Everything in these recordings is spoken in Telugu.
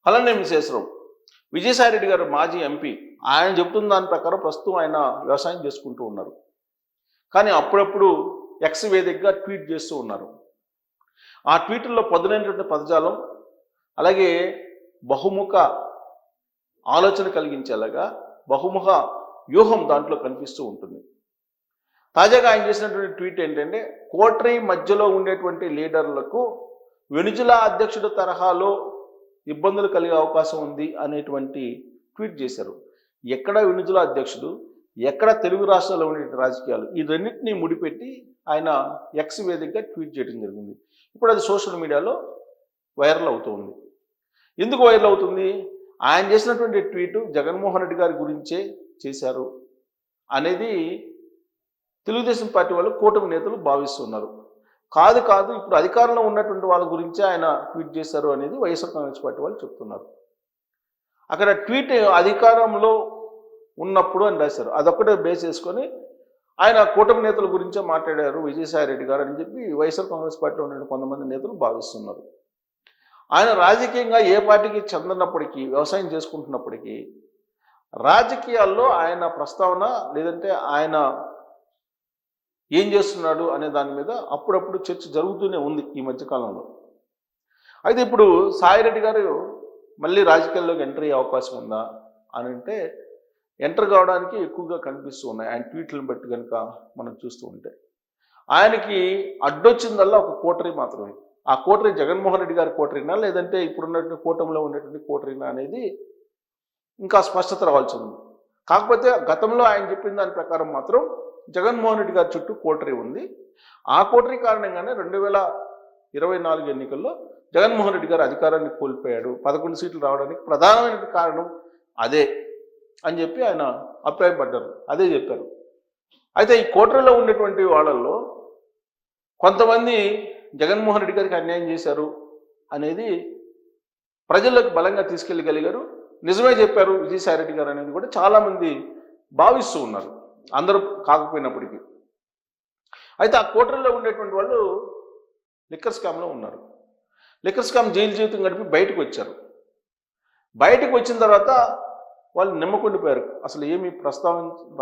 పళనినేని విశ్వేశ్వరరావు విజయసాయిరెడ్డి గారు మాజీ ఎంపీ. ఆయన చెబుతున్న దాని ప్రకారం ప్రస్తుతం ఆయన వ్యవసాయం చేసుకుంటూ ఉన్నారు. కానీ అప్పుడప్పుడు ఎక్స్ వేదికగా ట్వీట్ చేస్తూ ఉన్నారు. ఆ ట్వీట్లో పదునైనటువంటి పదజాలం, అలాగే బహుముఖ ఆలోచన కలిగించేలాగా బహుముఖ వ్యూహం దాంట్లో కనిపిస్తూ ఉంటుంది. తాజాగా ఆయన చేసినటువంటి ట్వీట్ ఏంటంటే, కోటరీ మధ్యలో ఉండేటువంటి లీడర్లకు వెనుజులా అధ్యక్షుడు తరహాలో ఇబ్బందులు కలిగే అవకాశం ఉంది అనేటువంటి ట్వీట్ చేశారు. ఎక్కడ వెనుజులా అధ్యక్షుడు, ఎక్కడ తెలుగు రాష్ట్రాల్లో ఉండే రాజకీయాలు, ఈ రెండింటినీ ముడిపెట్టి ఆయన ఎక్స్ వేదికగా ట్వీట్ చేయడం జరిగింది. ఇప్పుడు అది సోషల్ మీడియాలో వైరల్ అవుతుంది. ఎందుకు వైరల్ అవుతుంది? ఆయన చేసినటువంటి ట్వీటు జగన్మోహన్ రెడ్డి గారి గురించే చేశారు అనేది తెలుగుదేశం పార్టీ వాళ్ళు, కూటమి నేతలు భావిస్తున్నారు. కాదు ఇప్పుడు అధికారంలో ఉన్నటువంటి వాళ్ళ గురించే ఆయన ట్వీట్ చేశారు అనేది వైఎస్ఆర్ కాంగ్రెస్ పార్టీ వాళ్ళు చెప్తున్నారు. అక్కడ ట్వీట్ అధికారంలో ఉన్నప్పుడు అని రాశారు. అదొక్కటే బేస్ చేసుకొని ఆయన కూటమి నేతల గురించే మాట్లాడారు విజయసాయిరెడ్డి గారు అని చెప్పి వైఎస్ఆర్ కాంగ్రెస్ పార్టీలో ఉన్న కొంతమంది నేతలు భావిస్తున్నారు. ఆయన రాజకీయంగా ఏ పార్టీకి చెందినప్పటికీ, వ్యవసాయం చేసుకుంటున్నప్పటికీ రాజకీయాల్లో ఆయన ప్రస్తావన, లేదంటే ఆయన ఏం చేస్తున్నాడు అనే దాని మీద అప్పుడప్పుడు చర్చ జరుగుతూనే ఉంది ఈ మధ్యకాలంలో. అయితే ఇప్పుడు సాయిరెడ్డి గారు మళ్ళీ రాజకీయాల్లోకి ఎంటర్ అయ్యే అవకాశం ఉందా అని అంటే, ఎంటర్ కావడానికి ఎక్కువగా కనిపిస్తూ ఉన్నాయి ఆయన ట్వీట్లను బట్టి కనుక మనం చూస్తూ ఉంటే. ఆయనకి అడ్డొచ్చిందల్లా ఒక కోటరీ మాత్రమే. ఆ కోటరీ జగన్మోహన్ రెడ్డి గారి కోటరీనా, లేదంటే ఇప్పుడున్నటువంటి కూటమిలో ఉండేటువంటి కోటరీనా అనేది ఇంకా స్పష్టత రావాల్సి ఉంది. కాకపోతే గతంలో ఆయన చెప్పిన దాని ప్రకారం మాత్రం జగన్మోహన్ రెడ్డి గారి చుట్టూ కోటరీ ఉంది. ఆ కోటరీ కారణంగానే 2024 ఎన్నికల్లో జగన్మోహన్ రెడ్డి గారు అధికారాన్ని కోల్పోయాడు. 11 సీట్లు రావడానికి ప్రధానమైన కారణం అదే అని చెప్పి ఆయన అభిప్రాయపడ్డారు. అదే చెప్పారు. అయితే ఈ కోటరీలో ఉండేటువంటి వాళ్ళల్లో కొంతమంది జగన్మోహన్ రెడ్డి గారికి అన్యాయం చేశారు అనేది ప్రజల్లోకి బలంగా తీసుకెళ్ళగలిగారు. నిజమే చెప్పారు విజయసాయిరెడ్డి గారు అనేది కూడా చాలామంది భావిస్తూ ఉన్నారు, అందరూ కాకపోయినప్పటికీ. అయితే ఆ కోటరీలో ఉండేటువంటి వాళ్ళు లిక్కర్ స్కామ్లో ఉన్నారు. లిక్కర్ స్కామ్ జైలు జీవితం గడిపి బయటకు వచ్చారు. బయటకు వచ్చిన తర్వాత వాళ్ళు నిమ్మకుండిపోయారు. అసలు ఏమి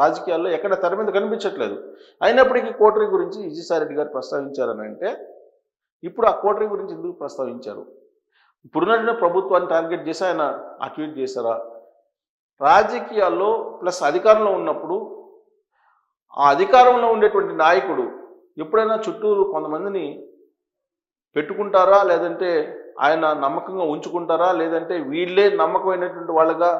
రాజకీయాల్లో ఎక్కడ తెర మీద కనిపించట్లేదు. అయినప్పటికీ కోటరీ గురించి విజయసాయిరెడ్డి గారు ప్రస్తావించారని అంటే, ఇప్పుడు ఆ కోటరీ గురించి ఎందుకు ప్రస్తావించారు? ఇప్పుడున్న ప్రభుత్వాన్ని టార్గెట్ చేసి ఆయన ఆ ట్వీట్ చేశారా? రాజకీయాల్లో ప్లస్ అధికారంలో ఉన్నప్పుడు ఆ అధికారంలో ఉండేటువంటి నాయకుడు ఎప్పుడైనా చుట్టూరు కొంతమందిని పెట్టుకుంటారా, లేదంటే ఆయన నమ్మకంగా ఉంచుకుంటారా, లేదంటే వీళ్ళే నమ్మకమైనటువంటి వాళ్ళగా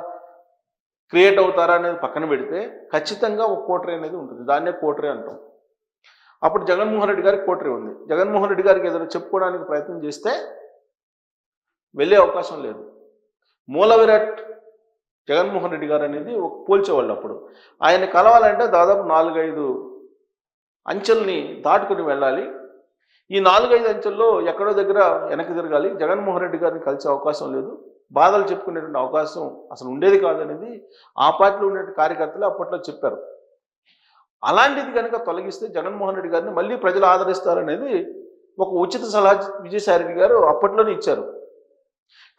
క్రియేట్ అవుతారా అనేది పక్కన పెడితే ఖచ్చితంగా ఒక కోటరీ అనేది ఉంటుంది. దాన్నే కోటరీ అంటాం. అప్పుడు జగన్మోహన్ రెడ్డి గారికి కోటరీ ఉంది. జగన్మోహన్ రెడ్డి గారికి ఏదైనా చెప్పుకోవడానికి ప్రయత్నం చేస్తే వెళ్ళే అవకాశం లేదు. మూల విరాట్ జగన్మోహన్ రెడ్డి గారు అనేది ఒక పోల్చేవాళ్ళు. అప్పుడు ఆయన కలవాలంటే దాదాపు 4-5 అంచెల్ని దాటుకుని వెళ్ళాలి. ఈ 4-5 అంచెల్లో ఎక్కడో దగ్గర వెనక్కి తిరగాలి. జగన్మోహన్ రెడ్డి గారిని కలిసే అవకాశం లేదు, బాధలు చెప్పుకునేటువంటి అవకాశం అసలు ఉండేది కాదనేది ఆ పార్టీలో ఉండే కార్యకర్తలు అప్పట్లో చెప్పారు. అలాంటిది కనుక తొలగిస్తే జగన్మోహన్ రెడ్డి గారిని మళ్ళీ ప్రజలు ఆదరిస్తారనేది ఒక ఉచిత సలహా విజయసాయిరెడ్డి గారు అప్పట్లోనే ఇచ్చారు.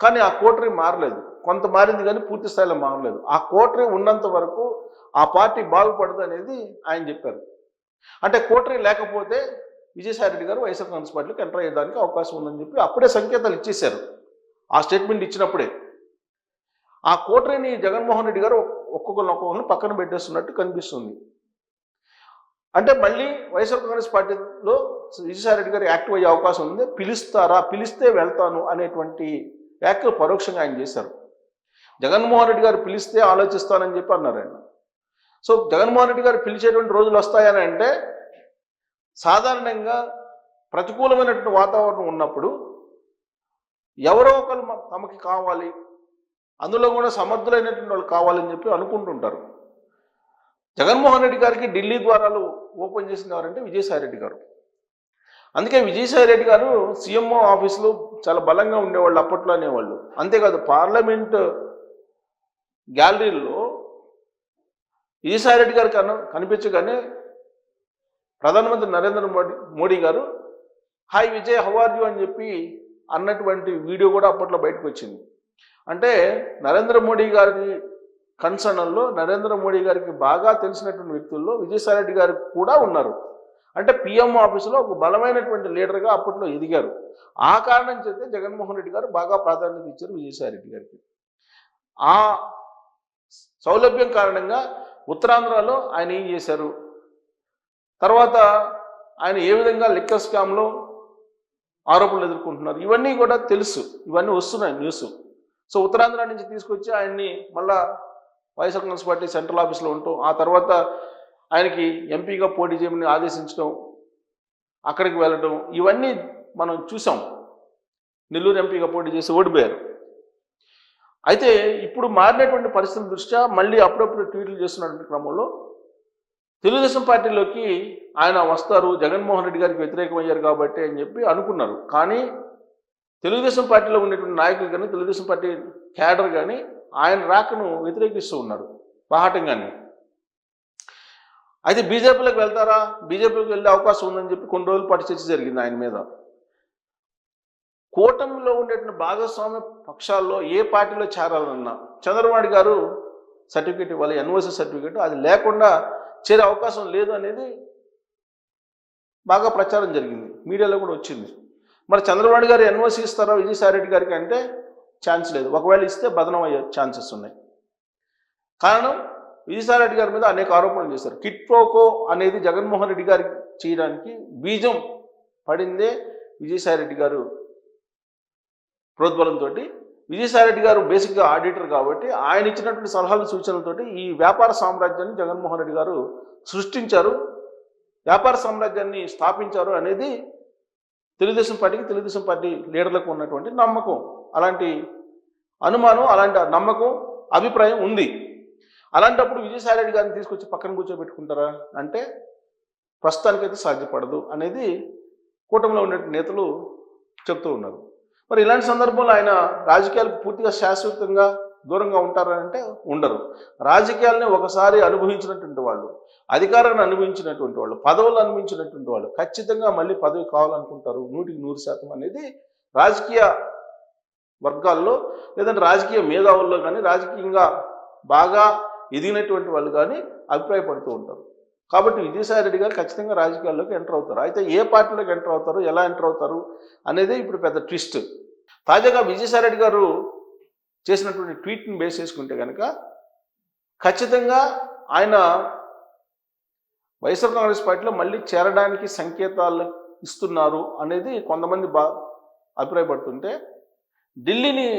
కానీ ఆ కోటరీ మారలేదు. కొంత మారింది కానీ పూర్తి స్థాయిలో మారలేదు. ఆ కోటరీ ఉన్నంత వరకు ఆ పార్టీ బాగుపడదు అనేది ఆయన చెప్పారు. అంటే కోటరీ లేకపోతే విజయసాయిరెడ్డి గారు వైఎస్ఆర్ కాంగ్రెస్ పార్టీలోకి ఎంటర్ అయ్యేదానికి అవకాశం ఉందని చెప్పి అప్పుడే సంకేతాలు ఇచ్చేశారు. ఆ స్టేట్మెంట్ ఇచ్చినప్పుడే ఆ కోటరీని జగన్మోహన్ రెడ్డి గారు ఒక్కొక్కరిని పక్కన పెట్టేస్తున్నట్టు కనిపిస్తుంది. అంటే మళ్ళీ వైఎస్ఆర్ కాంగ్రెస్ పార్టీలో విజయసాయిరెడ్డి గారు యాక్టివ్ అయ్యే అవకాశం ఉంది. పిలిస్తే వెళ్తాను అనేటువంటి వ్యాఖ్యలు పరోక్షంగా ఆయన చేశారు. జగన్మోహన్ రెడ్డి గారు పిలిస్తే ఆలోచిస్తానని చెప్పి అన్నారు ఆయన. సో జగన్మోహన్ రెడ్డి గారు పిలిచేటువంటి రోజులు వస్తాయని అంటే, సాధారణంగా ప్రతికూలమైనటువంటి వాతావరణం ఉన్నప్పుడు ఎవరో ఒకరు తమకి కావాలి, అందులో కూడా సమర్థులైనటువంటి వాళ్ళు కావాలని చెప్పి అనుకుంటుంటారు. జగన్మోహన్ రెడ్డి గారికి ఢిల్లీ ద్వారాలు ఓపెన్ చేసింది ఎవరంటే విజయసాయిరెడ్డి గారు. అందుకే విజయసాయిరెడ్డి గారు సీఎంఓ ఆఫీసులో చాలా బలంగా ఉండేవాళ్ళు అప్పట్లో అనేవాళ్ళు. అంతేకాదు పార్లమెంట్ గ్యాలరీలో విజయసాయిరెడ్డి గారు కనిపించగానే ప్రధానమంత్రి Narendra Modi garu hi Vijay how are you అని చెప్పి అన్నటువంటి వీడియో కూడా అప్పట్లో బయటకు వచ్చింది. అంటే నరేంద్ర మోడీ గారి కన్సర్న్లో నరేంద్ర మోడీ గారికి బాగా తెలిసినటువంటి వ్యక్తుల్లో విజయసాయి రెడ్డి గారు కూడా ఉన్నారు. అంటే పిఎం ఆఫీసులో ఒక బలమైనటువంటి లీడర్గా అప్పట్లో ఎదిగారు. ఆ కారణం చేస్తే జగన్మోహన్ రెడ్డి గారు బాగా ప్రాధాన్యత ఇచ్చారు విజయసాయి రెడ్డి గారికి. ఆ సౌలభ్యం కారణంగా ఉత్తరాంధ్రలో ఆయన ఏం చేశారు, తర్వాత ఆయన ఏ విధంగా లిక్కర్ స్కామ్లో ఆరోపణలు ఎదుర్కొంటున్నారు, ఇవన్నీ కూడా తెలుసు, ఇవన్నీ వస్తున్నాయి న్యూస్. సో ఉత్తరాంధ్ర నుంచి తీసుకొచ్చి ఆయన్ని మళ్ళా వైఎస్ఆర్ కాంగ్రెస్ పార్టీ సెంట్రల్ ఆఫీస్లో ఉంటాం, ఆ తర్వాత ఆయనకి ఎంపీగా పోటీ చేయమని ఆదేశించడం, అక్కడికి వెళ్ళడం, ఇవన్నీ మనం చూసాం. నెల్లూరు ఎంపీగా పోటీ చేసి ఓడిపోయారు. అయితే ఇప్పుడు మారినటువంటి పరిస్థితుల దృష్ట్యా మళ్ళీ అప్పుడప్పుడు ట్వీట్లు చేస్తున్నటువంటి క్రమంలో తెలుగుదేశం పార్టీలోకి ఆయన వస్తారు, జగన్మోహన్ రెడ్డి గారికి వ్యతిరేకమయ్యారు కాబట్టి అని చెప్పి అనుకున్నారు. కానీ తెలుగుదేశం పార్టీలో ఉండేటువంటి నాయకులు కానీ తెలుగుదేశం పార్టీ క్యాడర్ కానీ ఆయన రాకను వ్యతిరేకిస్తూ ఉన్నారు బాహాటంగానే. అయితే బీజేపీలోకి వెళ్తారా, బీజేపీలోకి వెళ్ళే అవకాశం ఉందని చెప్పి కొన్ని రోజుల పాటు చర్చ జరిగింది ఆయన మీద. కూటమిలో ఉండేటువంటి భాగస్వామ్య పక్షాల్లో ఏ పార్టీలో చేరాలన్నా చంద్రబాబు గారు సర్టిఫికేట్ ఇవ్వాలి, ఎన్ఓసి సర్టిఫికేట్, అది లేకుండా చేరే అవకాశం లేదు అనేది బాగా ప్రచారం జరిగింది, మీడియాలో కూడా వచ్చింది. మరి చంద్రబాబు గారు ఎన్ఓసి ఇస్తారా విజయసాయి రెడ్డి గారికి అంటే ఛాన్స్ లేదు, ఒకవేళ ఇస్తే బదనం అయ్యే ఛాన్సెస్ ఉన్నాయి. కారణం విజయసాయి రెడ్డి గారి మీద అనేక ఆరోపణలు చేశారు. కిట్ ప్రోకో అనేది జగన్మోహన్ రెడ్డి గారికి చేయడానికి బీజం పడిందే విజయసాయి రెడ్డి గారు ప్రోద్బలంతో. విజయసాయి రెడ్డి గారు బేసిక్గా ఆడిటర్ కాబట్టి ఆయన ఇచ్చినటువంటి సలహాలు సూచనలతోటి ఈ వ్యాపార సామ్రాజ్యాన్ని జగన్మోహన్ రెడ్డి గారు సృష్టించారు, వ్యాపార సామ్రాజ్యాన్ని స్థాపించారు అనేది తెలుగుదేశం పార్టీ లీడర్లకు ఉన్నటువంటి నమ్మకం. అలాంటి అనుమానం, అలాంటి నమ్మకం, అభిప్రాయం ఉంది. అలాంటప్పుడు విజయసాయి రెడ్డి గారిని తీసుకొచ్చి పక్కన కూర్చోబెట్టుకుంటారా అంటే ప్రస్తుతానికైతే సాధ్యపడదు అనేది కూటమిలో ఉండే నేతలు చెప్తూ ఉన్నారు. మరి ఇలాంటి సందర్భంలో ఆయన రాజకీయాలకు పూర్తిగా శాశ్వతంగా దూరంగా ఉంటారంటే ఉండరు. రాజకీయాలని ఒకసారి అనుభవించినటువంటి వాళ్ళు, అధికారాన్ని అనుభవించినటువంటి వాళ్ళు, పదవులు అనుభవించినటువంటి వాళ్ళు ఖచ్చితంగా మళ్ళీ పదవి కావాలనుకుంటారు 100% అనేది రాజకీయ వర్గాల్లో, లేదంటే రాజకీయ మేధావుల్లో కానీ, రాజకీయంగా బాగా ఎదిగినటువంటి వాళ్ళు కానీ అభిప్రాయపడుతూ ఉంటారు. కాబట్టి విజయసాయి రెడ్డి గారు ఖచ్చితంగా రాజకీయాల్లోకి ఎంటర్ అవుతారు. అయితే ఏ పార్టీలోకి ఎంటర్ అవుతారు, ఎలా ఎంటర్ అవుతారు అనేది ఇప్పుడు పెద్ద ట్విస్ట్. తాజాగా విజయసాయి రెడ్డి గారు చేసినటువంటి ట్వీట్ని బేస్ చేసుకుంటే కనుక ఖచ్చితంగా ఆయన వైఎస్ఆర్ కాంగ్రెస్ పార్టీలో మళ్ళీ చేరడానికి సంకేతాలు ఇస్తున్నారు అనేది కొంతమంది అభిప్రాయపడుతుంటే, ఢిల్లీని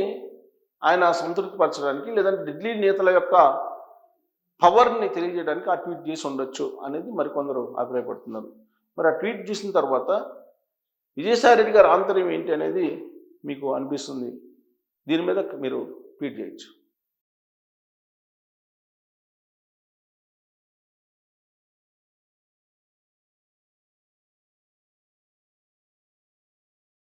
ఆయన సంతృప్తిపరచడానికి, లేదంటే ఢిల్లీ నేతల యొక్క పవర్ని తెలియజేయడానికి ఆ ట్వీట్ చేసి ఉండొచ్చు అనేది మరికొందరు అభిప్రాయపడుతున్నారు. మరి ఆ ట్వీట్ చూసిన తర్వాత విజయసాయి రెడ్డి గారి ఆంతర్యం ఏంటి అనేది మీకు అనిపిస్తుంది. దీని మీద మీరు ట్వీట్ చేయొచ్చు.